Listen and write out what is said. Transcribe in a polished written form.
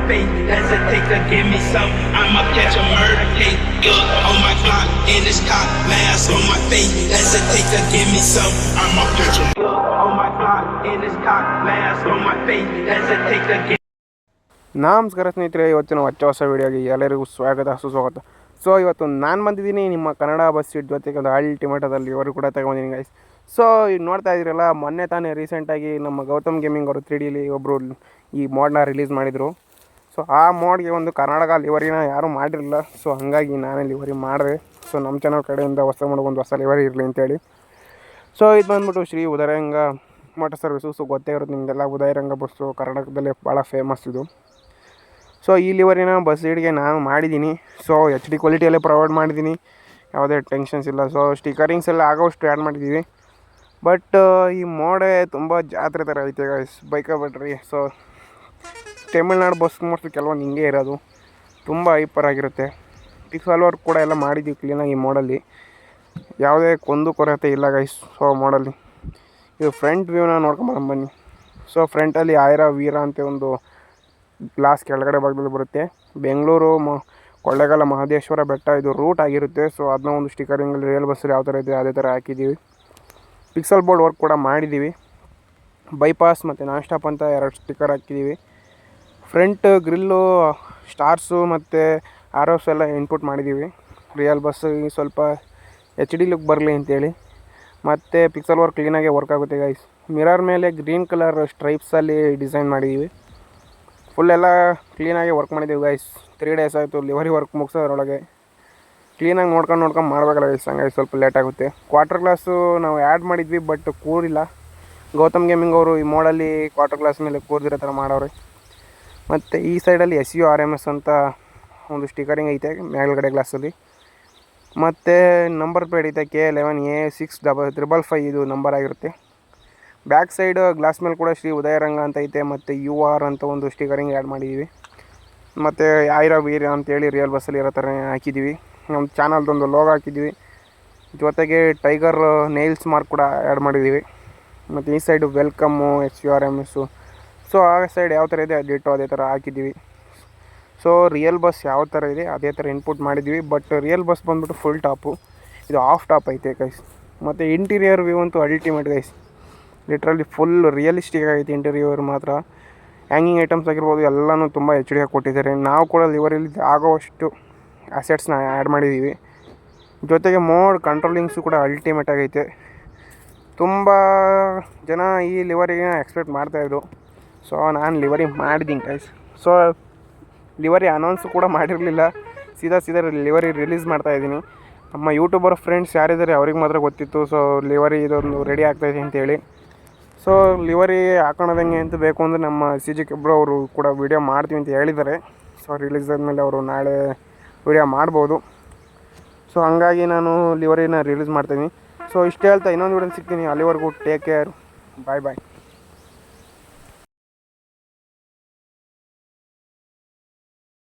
face. Hesitate to give me some, I'ma catch a murder case. Look on my clock, in this cop, mask on my face. Hesitate to give me some, I'ma catch a look on my clock, in this cop, mask on my face. Hesitate to give ನಮಸ್ಕಾರ ಸ್ನೇಹಿತರೆ, ಇವತ್ತಿನ ಹೊಸ ವೀಡಿಯೋಗೆ ಎಲ್ಲರಿಗೂ ಸ್ವಾಗತ ಸುಸ್ವಾಗತ. So ಇವತ್ತು ನಾನು ಬಂದಿದ್ದೀನಿ ನಿಮ್ಮ ಕನ್ನಡ ಬಸ್ ಸೀಟ್ ಜೊತೆಗೆ ಒಂದು ಅಲ್ಟಿಮೇಟದಲ್ಲಿ ಇವರು ಕೂಡ ತಗೊಂಡಿದ್ದೀನಿ ಗೈಸ್. ಸೊ ಈಗ ನೋಡ್ತಾ ಇದ್ದೀರಲ್ಲ, ಮೊನ್ನೆ ತಾನೇ ರೀಸೆಂಟಾಗಿ ನಮ್ಮ ಗೌತಮ್ ಗೇಮಿಂಗ್ ಅವರು 3Dಲಿ ಒಬ್ಬರು ಈ ಮೋಡ್ನ ರಿಲೀಸ್ ಮಾಡಿದರು. ಸೊ ಆ ಮೋಡ್ಗೆ ಒಂದು ಕರ್ನಾಟಕ ಲಿವರಿನ ಯಾರೂ ಮಾಡಿರಲಿಲ್ಲ. ಸೊ ಹಾಗಾಗಿ ನಾನೇ ಲಿವರಿ ಮಾಡಿದೆ. ಸೊ ನಮ್ಮ ಚಾನಲ್ ಕಡೆಯಿಂದ ಒಂದು ಹೊಸ ಲಿವರಿ ಇರಲಿ ಅಂತೇಳಿ. ಸೊ ಇದು ಬಂದ್ಬಿಟ್ಟು ಶ್ರೀ ಉದಯರಂಗ ಮೋಟರ್ ಸರ್ವಿಸು. ಸೊ ಗೊತ್ತೇ ಇರುತ್ತೆ ನಿಮಗೆಲ್ಲ, ಉದಯರಂಗ ಬಸ್ಸು ಕರ್ನಾಟಕದಲ್ಲೇ ಭಾಳ ಫೇಮಸ್ ಇದು. ಸೊ ಈ ಲಿವರಿನ ಬಸ್ ಸೀಟ್ಗೆ ನಾನು ಮಾಡಿದ್ದೀನಿ. ಸೊ HD ಕ್ವಾಲಿಟಿಯಲ್ಲೇ ಪ್ರೊವೈಡ್ ಮಾಡಿದ್ದೀನಿ, ಯಾವುದೇ ಟೆನ್ಷನ್ಸ್ ಇಲ್ಲ. ಸೊ ಸ್ಟಿಕರಿಂಗ್ಸ್ ಎಲ್ಲ ಆಗೋಷ್ಟು ಆ್ಯಡ್ ಮಾಡಿದ್ದೀವಿ. ಬಟ್ ಈ ಮೋಡೆ ತುಂಬ ಜಾತ್ರೆ ಥರ ಐತೆ ಗೈಸ್, ಬೈಕ ಬಿಟ್ರಿ. ಸೊ ತಮಿಳ್ನಾಡು ಬಸ್ ಮೋಸ್ಟ್ಲಿ ಕೆಲವೊಂದು ಹಿಂಗೆ ಇರೋದು, ತುಂಬ ಹೈಪರ್ ಆಗಿರುತ್ತೆ. ಪಿಕ್ಸಲ್ ವರ್ಕ್ ಕೂಡ ಎಲ್ಲ ಮಾಡಿದ್ದೀವಿ ಕ್ಲೀನಾಗಿ ಈ ಮೋಡಲ್ಲಿ, ಯಾವುದೇ ಕೊರತೆ ಇಲ್ಲ ಗೈಸ್. ಸೊ ಮೋಡಲ್ಲಿ ಇದು ಫ್ರಂಟ್ ವ್ಯೂನ ನೋಡ್ಕೊಂಬಂದು. ಸೊ ಫ್ರಂಟಲ್ಲಿ ಆಯ್ರ ವೀರ ಅಂತ ಒಂದು ಗ್ಲಾಸ್ ಕೆಳಗಡೆ ಭಾಗದಲ್ಲಿ ಬರುತ್ತೆ. ಬೆಂಗಳೂರು ಕೊಳ್ಳೇಗಾಲ ಮಹದೇಶ್ವರ ಬೆಟ್ಟ ಇದು ರೂಟ್ ಆಗಿರುತ್ತೆ. ಸೊ ಅದನ್ನ ಒಂದು ಸ್ಟಿಕರಿಂಗಲ್ಲಿ ರಿಯಲ್ ಬಸ್ಸಲ್ಲಿ ಯಾವ ಥರ ಇದೆ ಅದೇ ಥರ ಹಾಕಿದ್ದೀವಿ. ಪಿಕ್ಸಲ್ ಬೋರ್ಡ್ ವರ್ಕ್ ಕೂಡ ಮಾಡಿದ್ದೀವಿ. ಬೈಪಾಸ್ ಮತ್ತು ನಾನ್ ಸ್ಟಾಪ್ ಅಂತ 2 ಸ್ಟಿಕರ್ ಹಾಕಿದ್ದೀವಿ. ಫ್ರಂಟ್ ಗ್ರಿಲ್ಲು ಸ್ಟಾರ್ಸು ಮತ್ತು ಆರೋಸ್ ಎಲ್ಲ ಇನ್ಪುಟ್ ಮಾಡಿದ್ದೀವಿ. ರಿಯಲ್ ಬಸ್ಸಿಗೆ ಸ್ವಲ್ಪ HD ಲುಕ್ ಬರಲಿ ಅಂತೇಳಿ. ಮತ್ತು ಪಿಕ್ಸಲ್ ವರ್ಕ್ ಕ್ಲೀನಾಗೆ ವರ್ಕ್ ಆಗುತ್ತೆ ಗೈಸ್. ಮಿರರ್ ಮೇಲೆ ಗ್ರೀನ್ ಕಲರ್ ಸ್ಟ್ರೈಪ್ಸಲ್ಲಿ ಡಿಸೈನ್ ಮಾಡಿದ್ದೀವಿ. ಫುಲ್ ಎಲ್ಲ ಕ್ಲೀನಾಗಿ ವರ್ಕ್ ಮಾಡಿದ್ದೀವಿ ಗೈಸ್. 3 ಡೇಸ್ ಆಯಿತು ಲಿವರಿ ವರ್ಕ್ ಮುಗಿಸೋದ್ರೊಳಗೆ. ಕ್ಲೀನಾಗಿ ನೋಡ್ಕೊಂಡು ಮಾಡಬೇಕಲ್ಲ ಗೈಸ್, ಹಂಗಾಗಿ ಸ್ವಲ್ಪ ಲೇಟ್ ಆಗುತ್ತೆ. ಕ್ವಾರ್ಟರ್ ಗ್ಲಾಸು ನಾವು ಆ್ಯಡ್ ಮಾಡಿದ್ವಿ, ಬಟ್ ಕೂರಿಲ್ಲ. ಗೌತಮ್ ಗೇಮಿಂಗ್ ಅವರು ಈ ಮೋಡಲ್ಲಿ ಕ್ವಾರ್ಟರ್ ಗ್ಲಾಸ್ ಮೇಲೆ ಕೂರ್ದಿರೋ ಥರ ಮಾಡವ್ರೆ. ಮತ್ತು ಈ ಸೈಡಲ್ಲಿ SURMS ಅಂತ ಒಂದು ಸ್ಟಿಕರಿಂಗ್ ಐತೆ ಮೇಲ್ಗಡೆ ಗ್ಲಾಸಲ್ಲಿ. ಮತ್ತು ನಂಬರ್ ಪ್ಲೇಟ್ ಐತೆ K11A6555 ಇದು ನಂಬರ್ ಆಗಿರುತ್ತೆ. ಬ್ಯಾಕ್ ಸೈಡ್ ಗ್ಲಾಸ್ ಮೇಲೆ ಕೂಡ ಶ್ರೀ ಉದಯರಂಗ ಅಂತ ಐತೆ, ಮತ್ತು UR ಅಂತ ಒಂದು ಸ್ಟಿಕರಿಂಗ್ ಆ್ಯಡ್ ಮಾಡಿದ್ದೀವಿ. ಮತ್ತು ಆಯ್ರ ವೀರ ಅಂತೇಳಿ ರಿಯಲ್ ಬಸ್ಸಲ್ಲಿ ಇರೋ ಥರ ಹಾಕಿದ್ದೀವಿ. ನಮ್ಮ ಚಾನಲ್ದೊಂದು ಲೋಗೋ ಹಾಕಿದ್ದೀವಿ, ಜೊತೆಗೆ ಟೈಗರ್ ನೇಲ್ಸ್ ಮಾರ್ಕ್ ಕೂಡ ಆ್ಯಡ್ ಮಾಡಿದ್ದೀವಿ. ಮತ್ತು ಈ ಸೈಡು ವೆಲ್ಕಮ್ಮು SURMS. ಸೊ ಆ ಸೈಡ್ ಯಾವ ಥರ ಇದೆ ಅದೇ ಥರ ಹಾಕಿದ್ದೀವಿ. ಸೊ ರಿಯಲ್ ಬಸ್ ಯಾವ ಥರ ಇದೆ ಅದೇ ಥರ ಇನ್ಪುಟ್ ಮಾಡಿದ್ದೀವಿ. ಬಟ್ ರಿಯಲ್ ಬಸ್ ಬಂದ್ಬಿಟ್ಟು ಫುಲ್ ಟಾಪು, ಇದು ಆಫ್ ಟಾಪ್ ಐತೆ ಗೈಸ್. ಮತ್ತು ಇಂಟೀರಿಯರ್ ವ್ಯೂ ಅಂತೂ ultimate guys, literally full realistic ಆಗೈತೆ ಇಂಟೀರಿಯರ್ ಮಾತ್ರ. ಹ್ಯಾಂಗಿಂಗ್ ಐಟಮ್ಸ್ ಆಗಿರ್ಬೋದು ಎಲ್ಲನೂ ತುಂಬ HD ಆಗಿ ಕೊಟ್ಟಿದ್ದಾರೆ. ನಾವು ಕೂಡ ಲಿವರಿಲಿ ಆಗೋವಷ್ಟು ಅಸೆಟ್ಸ್ನ ಆ್ಯಡ್ ಮಾಡಿದ್ದೀವಿ. ಜೊತೆಗೆ ಮೋಡ್ ಕಂಟ್ರೋಲಿಂಗ್ಸು ಕೂಡ ಅಲ್ಟಿಮೇಟ್ ಆಗೈತೆ. ತುಂಬ ಜನ ಈ ಲಿವರಿನ ಎಕ್ಸ್ಪೆಕ್ಟ್ ಮಾಡ್ತಾಯಿದ್ರು. ಸೊ ನಾನು ಲಿವರಿ ಮಾಡಿದ್ದೀನಿ ಗೈಸ್. ಸೊ ಲಿವರಿ ಅನೌನ್ಸು ಕೂಡ ಮಾಡಿರಲಿಲ್ಲ, ಸೀದಾ ಲಿವರಿ ರಿಲೀಸ್ ಮಾಡ್ತಾಯಿದ್ದೀನಿ. ನಮ್ಮ ಯೂಟ್ಯೂಬರ್ ಫ್ರೆಂಡ್ಸ್ ಯಾರಿದ್ದಾರೆ ಅವ್ರಿಗೆ ಮಾತ್ರ ಗೊತ್ತಿತ್ತು. ಸೊ ಲಿವರಿ ಇದೊಂದು ರೆಡಿ ಆಗ್ತಾಯಿದೆ ಅಂತೇಳಿ. ಸೊ ಲಿವರಿ ಹಾಕೋಣದಂಗೆ ಅಂತ ಬೇಕು ಅಂದರೆ ನಮ್ಮ CG ಕೆಬ್ರೋ ಅವರು ಕೂಡ ವೀಡಿಯೋ ಮಾಡ್ತೀವಿ ಅಂತ ಹೇಳಿದ್ದಾರೆ. ಸೊ ರಿಲೀಸ್ ಆದಮೇಲೆ ಅವರು ನಾಳೆ ವೀಡಿಯೋ ಮಾಡ್ಬೋದು. ಸೊ ಹಾಗಾಗಿ ನಾನು ಲಿವರಿನ ರಿಲೀಸ್ ಮಾಡ್ತೀನಿ. ಸೊ ಇಷ್ಟು ಹೇಳ್ತಾ ಇನ್ನೊಂದು ವೀಡಿಯೋ ಸಿಗ್ತೀನಿ. ಅಲ್ಲಿವರೆಗೂ ಟೇಕ್ ಕೇರ್, ಬಾಯ್.